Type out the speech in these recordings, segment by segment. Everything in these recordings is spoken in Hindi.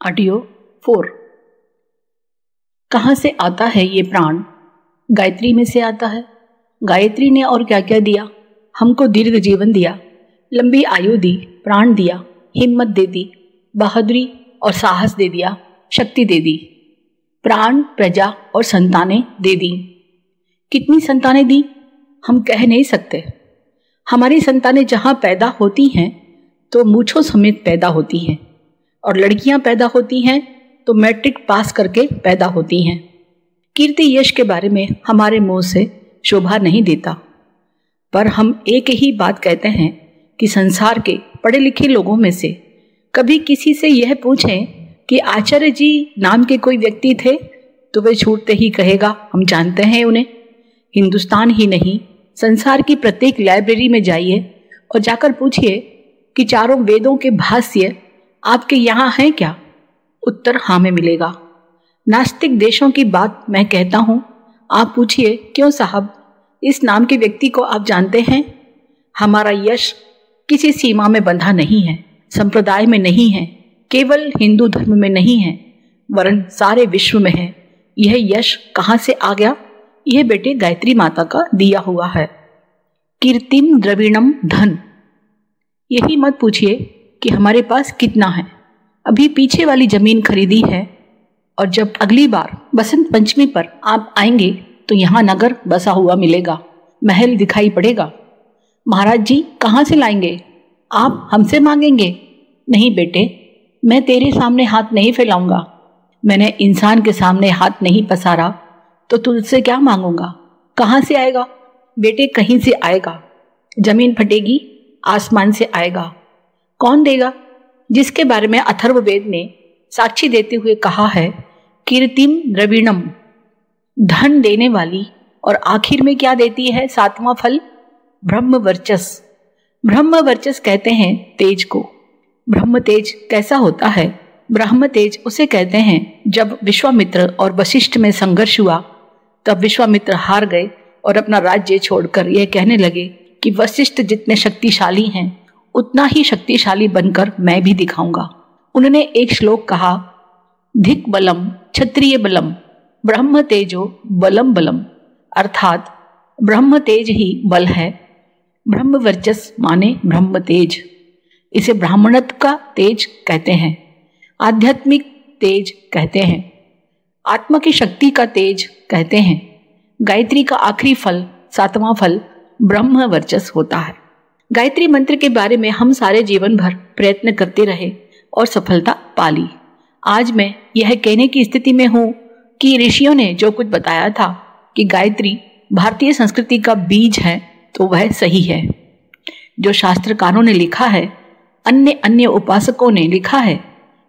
ऑडियो 4। कहाँ से आता है ये प्राण? गायत्री में से आता है। गायत्री ने और क्या क्या दिया? हमको दीर्घ जीवन दिया, लंबी आयु दी, प्राण दिया, हिम्मत दे दी, बहादुरी और साहस दे दिया, शक्ति दे दी, प्राण, प्रजा और संतानें दे दी। कितनी संतानें दी हम कह नहीं सकते। हमारी संतानें जहाँ पैदा होती हैं तो मूंछों समेत पैदा होती हैं, और लड़कियां पैदा होती हैं तो मैट्रिक पास करके पैदा होती हैं। कीर्ति यश के बारे में हमारे मुंह से शोभा नहीं देता, पर हम एक ही बात कहते हैं कि संसार के पढ़े लिखे लोगों में से कभी किसी से यह पूछें कि आचार्य जी नाम के कोई व्यक्ति थे, तो वे छूटते ही कहेगा हम जानते हैं उन्हें। हिंदुस्तान ही नहीं, संसार की प्रत्येक लाइब्रेरी में जाइए और जाकर पूछिए कि चारों वेदों के भाष्य आपके यहाँ हैं क्या? उत्तर हाँ में मिलेगा। नास्तिक देशों की बात मैं कहता हूँ, आप पूछिए क्यों साहब, इस नाम के व्यक्ति को आप जानते हैं? हमारा यश किसी सीमा में बंधा नहीं है, संप्रदाय में नहीं है, केवल हिंदू धर्म में नहीं है, वरन सारे विश्व में है। यह यश कहाँ से आ गया? यह बेटे गायत्री माता का दिया हुआ है। कीर्तिम द्रविणम धन। यही मत पूछिए कि हमारे पास कितना है। अभी पीछे वाली जमीन खरीदी है, और जब अगली बार बसंत पंचमी पर आप आएंगे तो यहाँ नगर बसा हुआ मिलेगा, महल दिखाई पड़ेगा। महाराज जी कहाँ से लाएंगे? आप हमसे मांगेंगे? नहीं बेटे, मैं तेरे सामने हाथ नहीं फैलाऊंगा। मैंने इंसान के सामने हाथ नहीं पसारा तो तुझसे क्या मांगूंगा? कहाँ से आएगा? बेटे कहीं से आएगा। जमीन फटेगी, आसमान से आएगा। कौन देगा? जिसके बारे में अथर्ववेद ने साक्षी देते हुए कहा है, कीर्तिम द्रविणम, धन देने वाली। और आखिर में क्या देती है? सातवां फल, ब्रह्म वर्चस। ब्रह्म वर्चस कहते हैं तेज को। ब्रह्म तेज कैसा होता है? ब्रह्म तेज उसे कहते हैं जब विश्वामित्र और वशिष्ठ में संघर्ष हुआ, तब विश्वामित्र हार गए और अपना राज्य छोड़कर यह कहने लगे कि वशिष्ठ जितने शक्तिशाली हैं उतना ही शक्तिशाली बनकर मैं भी दिखाऊंगा। उन्होंने एक श्लोक कहा, धिक बलम क्षत्रिय बलम ब्रह्म तेजो बलम बलम, अर्थात ब्रह्म तेज ही बल है। ब्रह्म वर्चस माने ब्रह्म तेज। इसे ब्राह्मणत्व का तेज कहते हैं, आध्यात्मिक तेज कहते हैं, आत्मा की शक्ति का तेज कहते हैं। गायत्री का आखिरी फल, सातवां फल, ब्रह्म वर्चस होता है। गायत्री मंत्र के बारे में हम सारे जीवन भर प्रयत्न करते रहे और सफलता पाली। आज मैं यह कहने की स्थिति में हूँ कि ऋषियों ने जो कुछ बताया था कि गायत्री भारतीय संस्कृति का बीज है, तो वह सही है। जो शास्त्रकारों ने लिखा है, अन्य अन्य उपासकों ने लिखा है,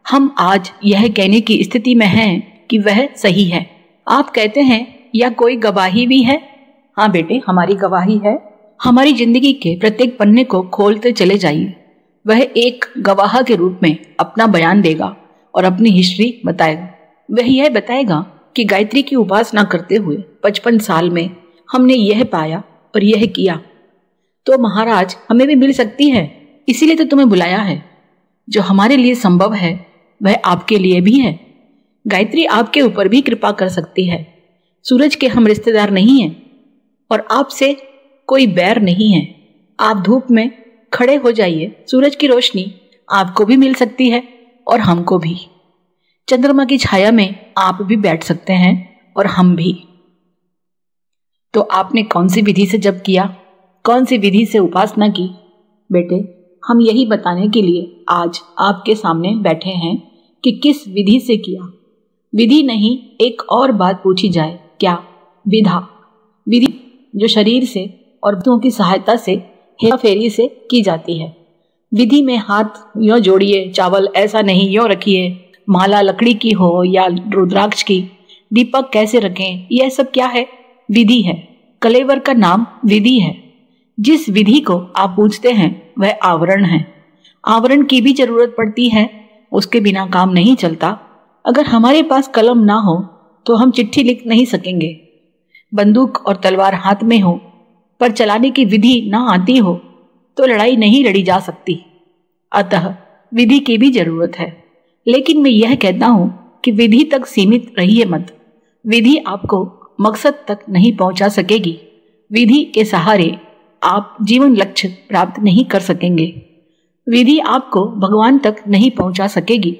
हम आज यह कहने की स्थिति में हैं कि वह सही है। आप कहते हैं या कोई गवाही भी है? हाँ बेटे, हमारी गवाही है। हमारी जिंदगी के प्रत्येक पन्ने को खोलते चले जाइए। वह एक गवाह के रूप में अपना बयान देगा और अपनी हिस्ट्री बताएगा। वह यह बताएगा कि गायत्री की उपासना करते हुए 55 साल में हमने यह पाया और यह किया। तो महाराज हमें भी मिल सकती है, इसीलिए तो तुम्हें बुलाया है। जो हमारे लिए संभव है वह आपके लिए भी है। गायत्री आपके ऊपर भी कृपा कर सकती है। सूरज के हम रिश्तेदार नहीं हैं और आपसे कोई बैर नहीं है। आप धूप में खड़े हो जाइए, सूरज की रोशनी आपको भी मिल सकती है और हमको भी। चंद्रमा की छाया में आप भी बैठ सकते हैं और हम भी। तो आपने कौन सी विधि से जप किया, कौन सी विधि से उपासना की? बेटे, हम यही बताने के लिए आज आपके सामने बैठे हैं कि किस विधि से किया। विधि नहीं, एक और बात पूछी जाए, क्या? विधा। विधि जो शरीर से और भक्तों की सहायता से हेरा फेरी से की जाती है। विधि में हाथ यों जोड़िए, चावल ऐसा नहीं यों रखिए, माला लकड़ी की हो या रुद्राक्ष की, दीपक कैसे रखें, यह सब क्या है? विधि है। कलेवर का नाम विधि है। जिस विधि को आप पूछते हैं वह आवरण है। आवरण की भी जरूरत पड़ती है, उसके बिना काम नहीं चलता। अगर हमारे पास कलम ना हो तो हम चिट्ठी लिख नहीं सकेंगे। बंदूक और तलवार हाथ में हो पर चलाने की विधि ना आती हो तो लड़ाई नहीं लड़ी जा सकती। अतः विधि की भी जरूरत है। लेकिन मैं यह कहता हूं कि विधि तक सीमित रहिए मत। विधि आपको मकसद तक नहीं पहुंचा सकेगी। विधि के सहारे आप जीवन लक्ष्य प्राप्त नहीं कर सकेंगे। विधि आपको भगवान तक नहीं पहुंचा सकेगी।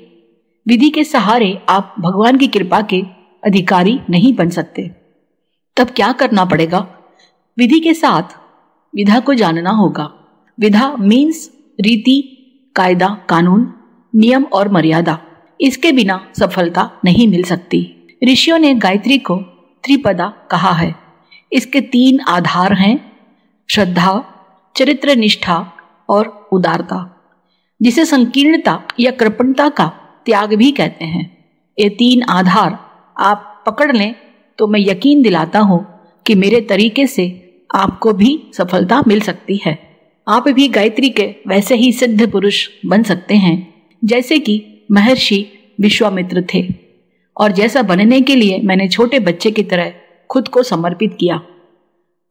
विधि के सहारे आप भगवान की कृपा के अधिकारी नहीं बन सकते। तब क्या करना पड़ेगा? विधि के साथ विधा को जानना होगा। विधा मीन्स रीति, कायदा, कानून, नियम और मर्यादा। इसके बिना सफलता नहीं मिल सकती। ऋषियों ने गायत्री को त्रिपदा कहा है। इसके 3 आधार हैं: श्रद्धा, चरित्र निष्ठा और उदारता, जिसे संकीर्णता या कृपणता का त्याग भी कहते हैं। ये 3 आधार आप पकड़ लें तो मैं यकीन दिलाता हूं कि मेरे तरीके से आपको भी सफलता मिल सकती है। आप भी गायत्री के वैसे ही सिद्ध पुरुष बन सकते हैं जैसे कि महर्षि विश्वामित्र थे, और जैसा बनने के लिए मैंने छोटे बच्चे की तरह खुद को समर्पित किया।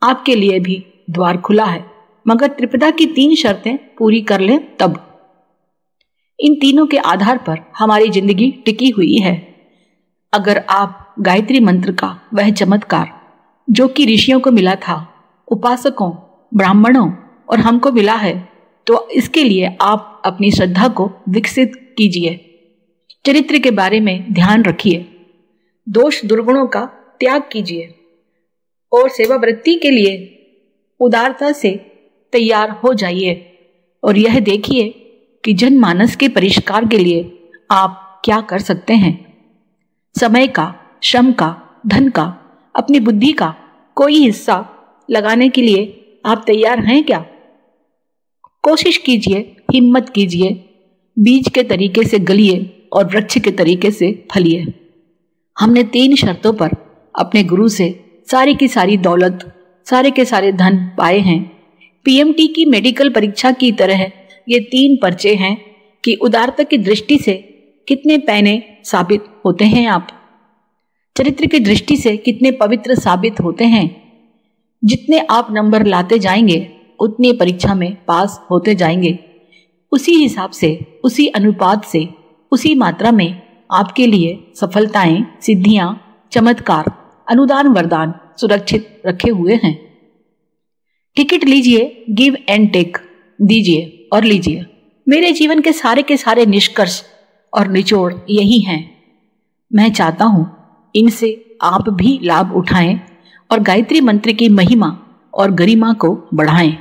आपके लिए भी द्वार खुला है, मगर त्रिपदा की 3 शर्तें पूरी कर लें तब। इन तीनों के आधार पर हमारी जिंदगी टिकी हुई है। अगर आप गायत्री मंत्र का वह चमत्कार जो कि ऋषियों को मिला था, उपासकों, ब्राह्मणों और हमको मिला है, तो इसके लिए आप अपनी श्रद्धा को विकसित कीजिए। चरित्र के बारे में ध्यान रखिए। दोष दुर्गुणों का त्याग कीजिए और सेवावृत्ति के लिए उदारता से तैयार हो जाइए। और यह देखिए कि जनमानस के परिष्कार के लिए आप क्या कर सकते हैं। समय का, श्रम का, धन का, अपनी बुद्धि का कोई हिस्सा लगाने के लिए आप तैयार हैं क्या? कोशिश कीजिए, हिम्मत कीजिए, बीज के तरीके से गलिए और वृक्ष के तरीके से फलिए। हमने 3 शर्तों पर अपने गुरु से सारी की सारी दौलत, सारे के सारे धन पाए हैं। पीएमटी की मेडिकल परीक्षा की तरह ये 3 पर्चे हैं कि उदारता की दृष्टि से कितने पैने साबित होते हैं आप, चरित्र की दृष्टि से कितने पवित्र साबित होते हैं। जितने आप नंबर लाते जाएंगे उतनी परीक्षा में पास होते जाएंगे। उसी हिसाब से, उसी अनुपात से, उसी मात्रा में आपके लिए सफलताएं, सिद्धियां, चमत्कार, अनुदान, वरदान सुरक्षित रखे हुए हैं। टिकट लीजिए, गिव एंड टेक, दीजिए और लीजिए। मेरे जीवन के सारे निष्कर्ष और निचोड़ यही हैं। मैं चाहता हूं इनसे आप भी लाभ उठाएं और गायत्री मंत्र की महिमा और गरिमा को बढ़ाएं।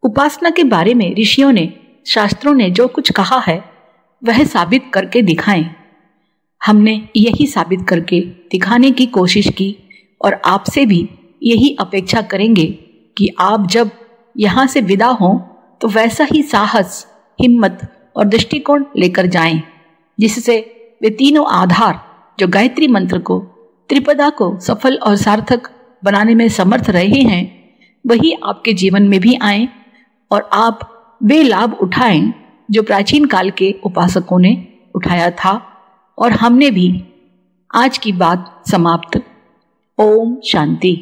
उपासना के बारे में ऋषियों ने, शास्त्रों ने जो कुछ कहा है वह साबित करके दिखाएं। हमने यही साबित करके दिखाने की कोशिश की और आपसे भी यही अपेक्षा करेंगे कि आप जब यहाँ से विदा हों तो वैसा ही साहस, हिम्मत और दृष्टिकोण लेकर जाएं, जिससे वे 3 आधार जो गायत्री मंत्र को, त्रिपदा को सफल और सार्थक बनाने में समर्थ रहे हैं, वही आपके जीवन में भी आए और आप वे लाभ उठाएं जो प्राचीन काल के उपासकों ने उठाया था और हमने भी। आज की बात समाप्त। ओम शांति।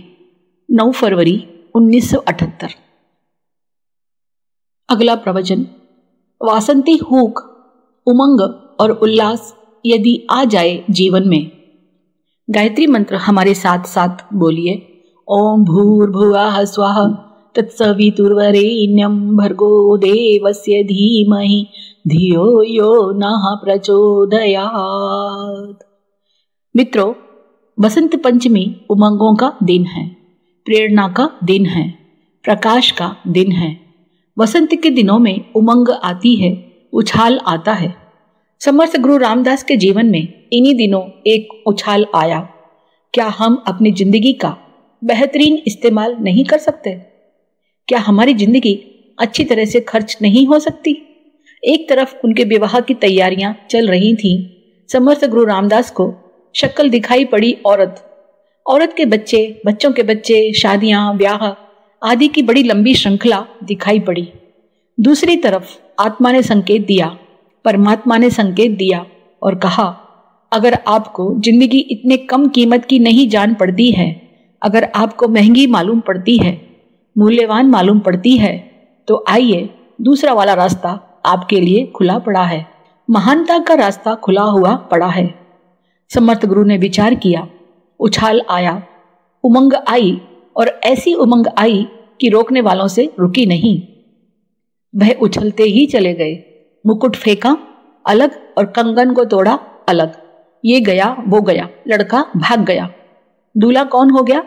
9 फरवरी 1978। अगला प्रवचन। वासंती हुक, उमंग और उल्लास यदि आ जाए जीवन में। गायत्री मंत्र हमारे साथ साथ बोलिए। ओम भूर्भुवः स्वः तत्सवितुर्वरेण्यं भर्गो देवस्य धीमहि धियो यो नः प्रचोदयात्। मित्रों, बसंत पंचमी उमंगों का दिन है, प्रेरणा का दिन है, प्रकाश का दिन है। वसंत के दिनों में उमंग आती है, उछाल आता है। समर्थ गुरु रामदास के जीवन में इन्हीं दिनों एक उछाल आया। क्या हम अपनी जिंदगी का बेहतरीन इस्तेमाल नहीं कर सकते? क्या हमारी जिंदगी अच्छी तरह से खर्च नहीं हो सकती? एक तरफ उनके विवाह की तैयारियां चल रही थीं। समर्थ गुरु रामदास को शक्ल दिखाई पड़ी औरत के बच्चे, बच्चों के बच्चे, शादियां, ब्याह आदि की बड़ी लंबी श्रृंखला दिखाई पड़ी। दूसरी तरफ आत्मा ने संकेत दिया, परमात्मा ने संकेत दिया और कहा, अगर आपको जिंदगी इतने कम कीमत की नहीं जान पड़ती है, अगर आपको महंगी मालूम पड़ती है, मूल्यवान मालूम पड़ती है, तो आइए, दूसरा वाला रास्ता आपके लिए खुला पड़ा है। महानता का रास्ता खुला हुआ पड़ा है। समर्थ गुरु ने विचार किया, उछाल आया, उमंग आई, और ऐसी उमंग आई कि रोकने वालों से रुकी नहीं। वह उछलते ही चले गए। मुकुट फेंका अलग और कंगन को तोड़ा अलग। ये गया वो गया, लड़का भाग गया। दूल्हा कौन हो गया?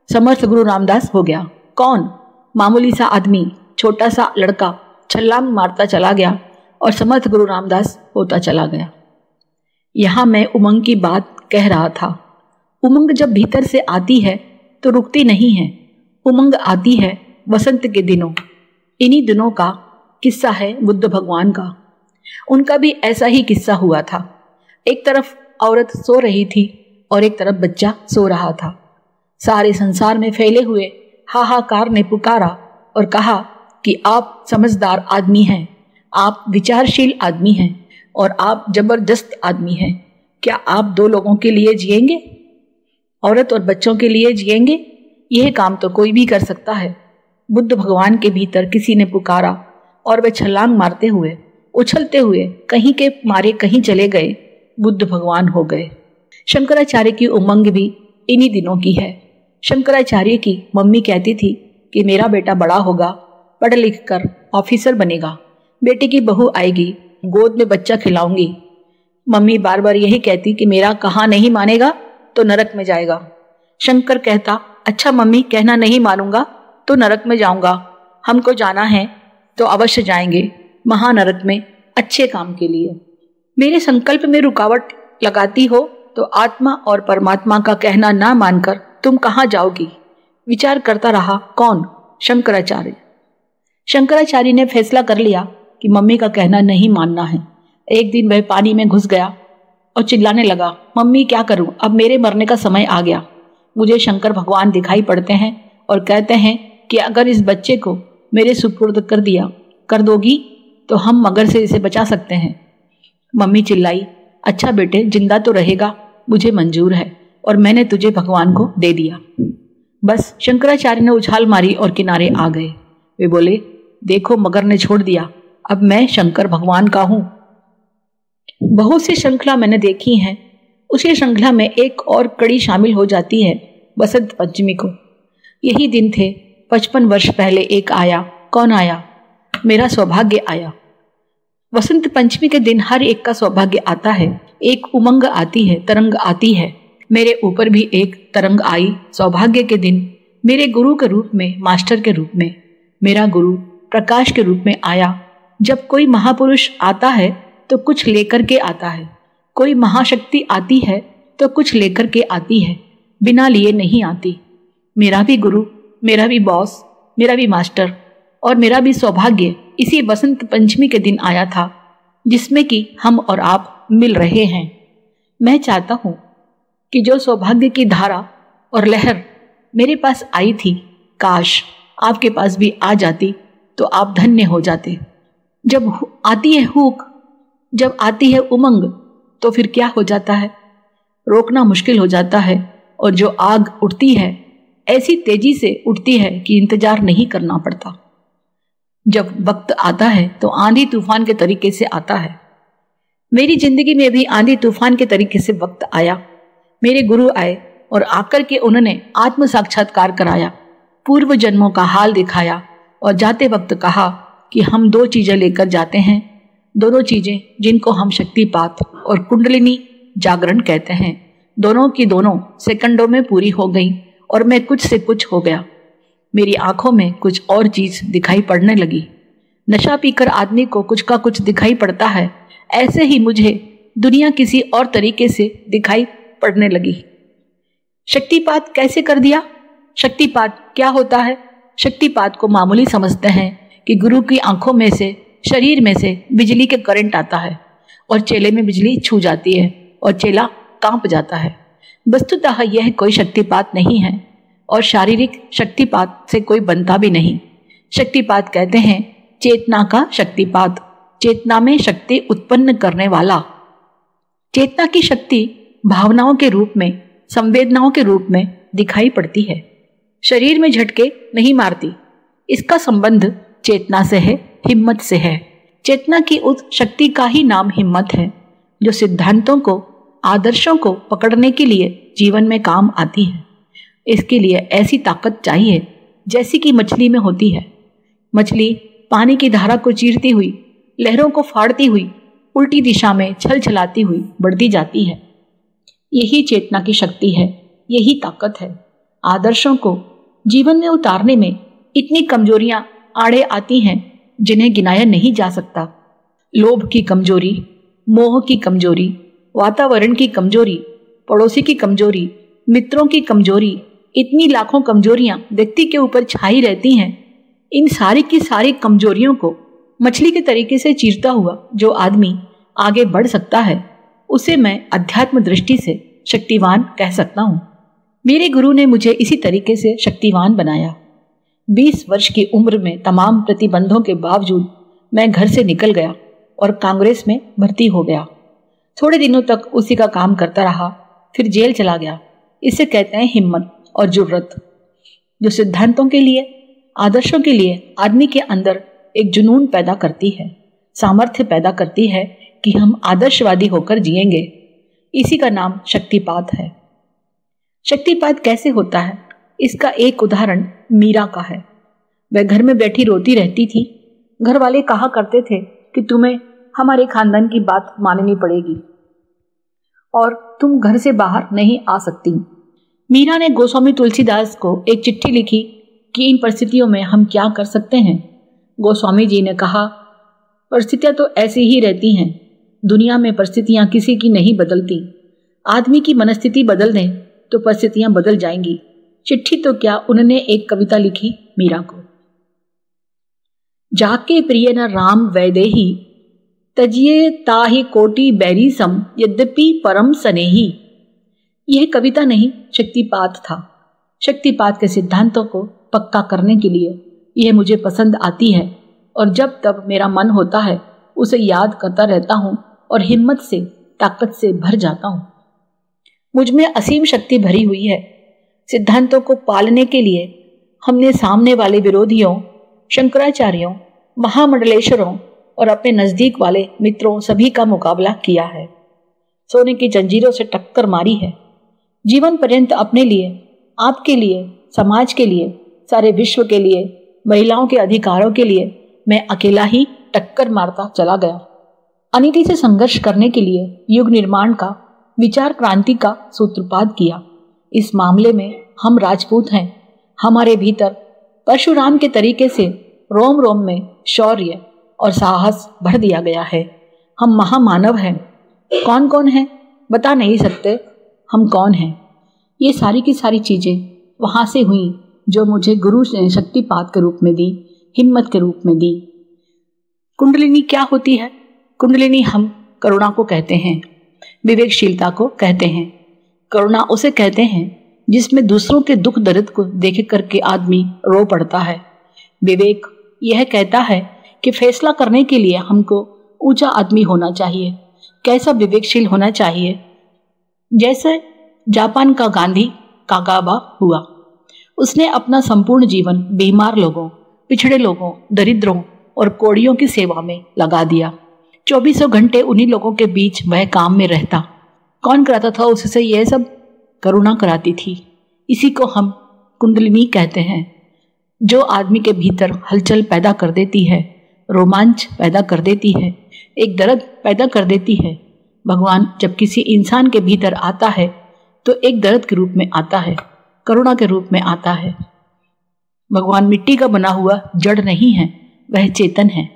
समर्थ गुरु रामदास हो गया। कौन? मामूली सा आदमी, छोटा सा लड़का छलांग मारता चला गया और समर्थ गुरु रामदास होता चला गया। यहां मैं उमंग की बात कह रहा था। उमंग जब भीतर से आती है तो रुकती नहीं है। उमंग आती है वसंत के दिनों। इन्हीं दिनों का किस्सा है बुद्ध भगवान का। उनका भी ऐसा ही किस्सा हुआ था। एक तरफ औरत सो रही थी और एक तरफ बच्चा सो रहा था। सारे संसार में फैले हुए हाहाकार ने पुकारा और कहा कि आप समझदार आदमी हैं, आप विचारशील आदमी हैं और आप जबरदस्त आदमी हैं। क्या आप दो लोगों के लिए जिएंगे? औरत और बच्चों के लिए जिएंगे? यह काम तो कोई भी कर सकता है। बुद्ध भगवान के भीतर किसी ने पुकारा और वे छलांग मारते हुए, उछलते हुए कहीं के मारे कहीं चले गए, बुद्ध भगवान हो गए। शंकराचार्य की उमंग भी इन्हीं दिनों की है। शंकराचार्य की मम्मी कहती थी कि मेरा बेटा बड़ा होगा, पढ़ लिख कर ऑफिसर बनेगा, बेटे की बहू आएगी, गोद में बच्चा खिलाऊंगी। मम्मी बार बार यही कहती कि मेरा कहा नहीं मानेगा तो नरक में जाएगा। शंकर कहता, अच्छा मम्मी, कहना नहीं मानूंगा तो नरक में जाऊंगा। हमको जाना है तो अवश्य जाएंगे महानरक में, अच्छे काम के लिए। मेरे संकल्प में रुकावट लगाती हो तो आत्मा और परमात्मा का कहना ना मानकर तुम कहाँ जाओगी? विचार करता रहा। कौन? शंकराचार्य। शंकराचार्य ने फैसला कर लिया कि मम्मी का कहना नहीं मानना है। एक दिन वह पानी में घुस गया और चिल्लाने लगा, मम्मी क्या करूं, अब मेरे मरने का समय आ गया। मुझे शंकर भगवान दिखाई पड़ते हैं और कहते हैं कि अगर इस बच्चे को मेरे सुपुर्द कर दोगी तो हम मगर से इसे बचा सकते हैं। मम्मी चिल्लाई, अच्छा बेटे, जिंदा तो रहेगा, मुझे मंजूर है और मैंने तुझे भगवान को दे दिया। बस शंकराचार्य ने उछाल मारी और किनारे आ गए। वे बोले, देखो मगर ने छोड़ दिया, अब मैं शंकर भगवान का हूं। बहुत सी श्रृंखला मैंने देखी हैं, उसी श्रृंखला में एक और कड़ी शामिल हो जाती है बसंत पंचमी को। यही दिन थे 55 वर्ष पहले एक आया। कौन आया? मेरा सौभाग्य आया। वसंत पंचमी के दिन हर एक का सौभाग्य आता है, एक उमंग आती है, तरंग आती है। मेरे ऊपर भी एक तरंग आई सौभाग्य के दिन, मेरे गुरु के रूप में, मास्टर के रूप में। मेरा गुरु प्रकाश के रूप में आया। जब कोई महापुरुष आता है तो कुछ लेकर के आता है, कोई महाशक्ति आती है तो कुछ लेकर के आती है, बिना लिए नहीं आती। मेरा भी गुरु, मेरा भी बॉस, मेरा भी मास्टर और मेरा भी सौभाग्य इसी बसंत पंचमी के दिन आया था, जिसमें कि हम और आप मिल रहे हैं। मैं चाहता हूं कि जो सौभाग्य की धारा और लहर मेरे पास आई थी, काश आपके पास भी आ जाती तो आप धन्य हो जाते। जब आती है हुक, जब आती है उमंग, तो फिर क्या हो जाता है? रोकना मुश्किल हो जाता है और जो आग उठती है ऐसी तेजी से उठती है कि इंतजार नहीं करना पड़ता। जब वक्त आता है तो आंधी तूफान के तरीके से आता है। मेरी जिंदगी में भी आंधी तूफान के तरीके से वक्त आया। मेरे गुरु आए और आकर के उन्होंने आत्म साक्षात्कार कराया, पूर्व जन्मों का हाल दिखाया और जाते वक्त कहा कि हम दो चीजें लेकर जाते हैं, दोनों चीजें जिनको हम शक्तिपात और कुंडलिनी जागरण कहते हैं। दोनों की दोनों सेकंडों में पूरी हो गई और मैं कुछ से कुछ हो गया। मेरी आंखों में कुछ और चीज दिखाई पड़ने लगी। नशा पीकर आदमी को कुछ का कुछ दिखाई पड़ता है, ऐसे ही मुझे दुनिया किसी और तरीके से दिखाई पड़ने लगी। शक्तिपात कैसे कर दिया? शक्तिपात क्या होता है? शक्तिपात को मामूली समझते हैं कि गुरु की आंखों में से, शरीर में से बिजली के करंट आता है और चेले में बिजली छू जाती है और चेला कांप जाता है। वस्तुतः यह कोई शक्तिपात नहीं है और शारीरिक शक्तिपात से कोई बनता भी नहीं। शक्तिपात कहते हैं चेतना का शक्तिपात, चेतना में शक्ति उत्पन्न करने वाला। चेतना की शक्ति भावनाओं के रूप में, संवेदनाओं के रूप में दिखाई पड़ती है, शरीर में झटके नहीं मारती। इसका संबंध चेतना से है, हिम्मत से है। चेतना की उस शक्ति का ही नाम हिम्मत है जो सिद्धांतों को, आदर्शों को पकड़ने के लिए जीवन में काम आती है। इसके लिए ऐसी ताकत चाहिए जैसी कि मछली में होती है। मछली पानी की धारा को चीरती हुई, लहरों को फाड़ती हुई, उल्टी दिशा में छल छलाती हुई बढ़ती जाती है। यही चेतना की शक्ति है, यही ताकत है। आदर्शों को जीवन में उतारने में इतनी कमजोरियां आड़े आती हैं जिन्हें गिनाया नहीं जा सकता। लोभ की कमजोरी, मोह की कमजोरी, वातावरण की कमजोरी, पड़ोसी की कमजोरी, मित्रों की कमजोरी, इतनी लाखों कमजोरियां व्यक्ति के ऊपर छाई रहती हैं। इन सारी की सारी कमजोरियों को मछली के तरीके से चीरता हुआ जो आदमी आगे बढ़ सकता है, उसे मैं अध्यात्म दृष्टि से शक्तिवान कह सकता हूँ। मेरे गुरु ने मुझे इसी तरीके से शक्तिवान बनाया। 20 वर्ष की उम्र में तमाम प्रतिबंधों के बावजूद मैं घर से निकल गया और कांग्रेस में भर्ती हो गया। थोड़े दिनों तक उसी का काम करता रहा, फिर जेल चला गया। इसे कहते हैं हिम्मत और जुर्रत, जो सिद्धांतों के लिए, आदर्शों के लिए आदमी के अंदर एक जुनून पैदा करती है, सामर्थ्य पैदा करती है कि हम आदर्शवादी होकर जिएंगे। इसी का नाम शक्तिपात है। शक्तिपात कैसे होता है, इसका एक उदाहरण मीरा का है। वह घर में बैठी रोती रहती थी। घर वाले कहा करते थे कि तुम्हें हमारे खानदान की बात माननी पड़ेगी और तुम घर से बाहर नहीं आ सकती। मीरा ने गोस्वामी तुलसीदास को एक चिट्ठी लिखी कि इन परिस्थितियों में हम क्या कर सकते हैं। गोस्वामी जी ने कहा, परिस्थितियां तो ऐसी ही रहती हैं। दुनिया में परिस्थितियां किसी की नहीं बदलती। आदमी की मनस्थिति बदल दें तो परिस्थितियां बदल जाएंगी। चिट्ठी तो क्या, उन्होंने एक कविता लिखी मीरा को। जाके प्रिय न राम वैदेही, तजिए ताहि कोटि बैरी सम, यद्यपि परम सनेही। यह कविता नहीं, शक्तिपात था। शक्तिपात के सिद्धांतों को पक्का करने के लिए यह मुझे पसंद आती है और जब तब मेरा मन होता है उसे याद करता रहता हूँ और हिम्मत से, ताकत से भर जाता हूँ। मुझ में असीम शक्ति भरी हुई है। सिद्धांतों को पालने के लिए हमने सामने वाले विरोधियों, शंकराचार्यों, महामंडलेश्वरों और अपने नजदीक वाले मित्रों सभी का मुकाबला किया है। सोने की जंजीरों से टक्कर मारी है। जीवन पर्यंत अपने लिए, आपके लिए, समाज के लिए, सारे विश्व के लिए, महिलाओं के अधिकारों के लिए मैं अकेला ही टक्कर मारता चला गया। अनीति से संघर्ष करने के लिए युग निर्माण का, विचार क्रांति का सूत्रपात किया। इस मामले में हम राजपूत हैं। हमारे भीतर परशुराम के तरीके से रोम रोम में शौर्य और साहस भर दिया गया है। हम महामानव हैं। कौन कौन है बता नहीं सकते हम कौन हैं। ये सारी की सारी चीजें वहां से हुई जो मुझे गुरु ने शक्तिपात के रूप में दी, हिम्मत के रूप में दी। कुंडलिनी क्या होती है? कुंडलिनी हम करुणा को कहते हैं, विवेकशीलता को कहते हैं। करुणा उसे कहते हैं जिसमें दूसरों के दुख दर्द को देख करके आदमी रो पड़ता है। विवेक यह कहता है कि फैसला करने के लिए हमको ऊंचा आदमी होना चाहिए। कैसा विवेकशील होना चाहिए? जैसे जापान का गांधी कागाबा हुआ। उसने अपना संपूर्ण जीवन बीमार लोगों, पिछड़े लोगों, दरिद्रों और कोड़ियों की सेवा में लगा दिया। 24 घंटे उन्हीं लोगों के बीच वह काम में रहता। कौन कराता था उससे यह सब? करुणा कराती थी। इसी को हम कुंडलिनी कहते हैं, जो आदमी के भीतर हलचल पैदा कर देती है, रोमांच पैदा कर देती है, एक दर्द पैदा कर देती है। भगवान जब किसी इंसान के भीतर आता है तो एक दर्द के रूप में आता है, करुणा के रूप में आता है। भगवान मिट्टी का बना हुआ जड़ नहीं है, वह चेतन है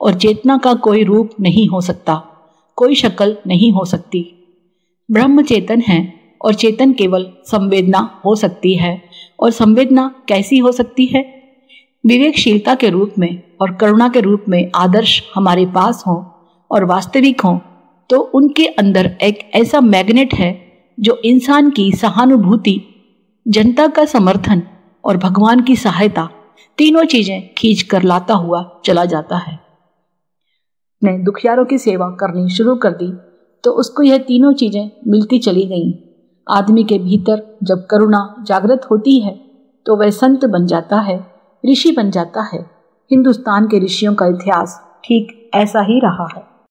और चेतना का कोई रूप नहीं हो सकता, कोई शक्ल नहीं हो सकती। ब्रह्म चेतन है और चेतन केवल संवेदना हो सकती है। और संवेदना कैसी हो सकती है? विवेकशीलता के रूप में और करुणा के रूप में आदर्श हमारे पास हो और वास्तविक हो तो उनके अंदर एक ऐसा मैग्नेट है जो इंसान की सहानुभूति, जनता का समर्थन और भगवान की सहायता, तीनों चीजें खींच कर लाता हुआ चला जाता है। ने दुखियारों की सेवा करनी शुरू कर दी तो उसको यह तीनों चीजें मिलती चली गईं। आदमी के भीतर जब करुणा जागृत होती है तो वह संत बन जाता है, ऋषि बन जाता है। हिंदुस्तान के ऋषियों का इतिहास ठीक ऐसा ही रहा है।